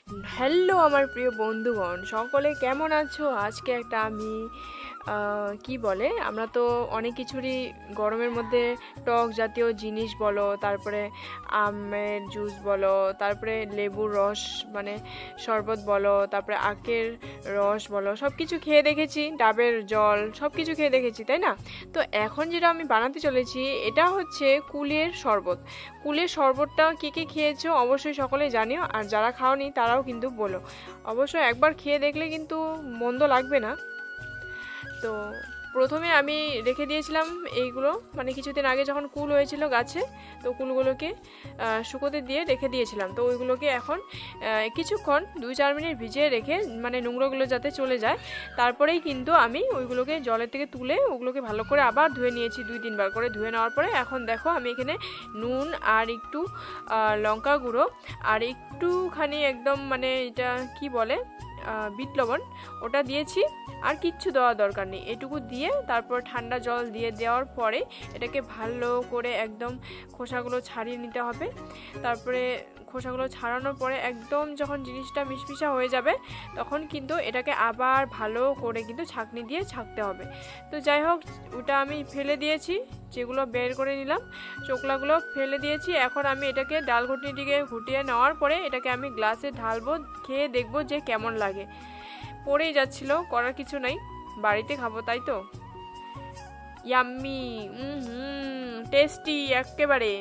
Hello আমার প্রিয় বন্ধুগণ, সকলে কেমন আছো? আজকে একটা আমি কি বলে, আমরা তো অনেক কিছুরই গরমের মধ্যে টক জাতীয় জিনিস বলো, তারপরে আমের জুস বলো, তারপরে লেবুর রস মানে শরবত বলো, তারপরে আখের রস বলো, সব কিছু খেয়ে দেখেছি, ডাবের জল সব কিছু খেয়ে দেখেছি, তাই না? তো এখন যেটা আমি বানাতে চলেছি এটা হচ্ছে কুলের শরবত। কুলের শরবতটা কে কে খেয়েছো অবশ্যই সকলেই জানিও, আর যারা খাওনি তারাও কিন্তু বলো। অবশ্যই একবার খেয়ে দেখলে কিন্তু মন্দ লাগবে না। তো প্রথমে আমি রেখে দিয়েছিলাম এইগুলো, মানে কিছুদিন আগে যখন কুল হয়েছিল গাছে, তো কুলগুলোকে শুকোতে দিয়ে রেখে দিয়েছিলাম। তো ওইগুলোকে এখন কিছুক্ষণ 2-4 মিনিট ভিজিয়ে রেখে, মানে নোংরাগুলো যাতে চলে যায়, তারপরেই কিন্তু আমি ওইগুলোকে জলের থেকে তুলে ওগুলোকে ভালো করে আবার ধুয়ে নিয়েছি। 2-3 বার করে ধুয়ে নেওয়ার পরে এখন দেখো আমি এখানে নুন আর একটু লঙ্কা গুঁড়ো আর একটুখানি একদম মানে এটা কি বলে বিট লবণ, ওটা দিয়েছি। আর কিচ্ছু দেওয়ার দরকার নেই, এটুকু দিয়ে তারপর ঠান্ডা জল দিয়ে দেওয়ার পরে এটাকে ভালো করে একদম খোসাগুলো ছাড়িয়ে নিতে হবে। তারপরে খোসাগুলো ছাড়ানোর পরে একদম যখন জিনিসটা মিশমিশা হয়ে যাবে তখন কিন্তু এটাকে আবার ভালো করে কিন্তু ছাঁকনি দিয়ে ছাঁকতে হবে। তো যাই হোক, ওটা আমি ফেলে দিয়েছি, যেগুলো বের করে নিলাম চোকলাগুলো ফেলে দিয়েছি। এখন আমি এটাকে ডাল ঘুটনিটিকে ঘুটিয়ে নেওয়ার পরে এটাকে আমি গ্লাসে ঢালবো, খেয়ে দেখবো যে কেমন লাগে। পড়েই যাচ্ছিল, করার কিছু নাই, বাড়িতে খাবো তাই তো। ইয়াম্মি, টেস্টি একেবারে।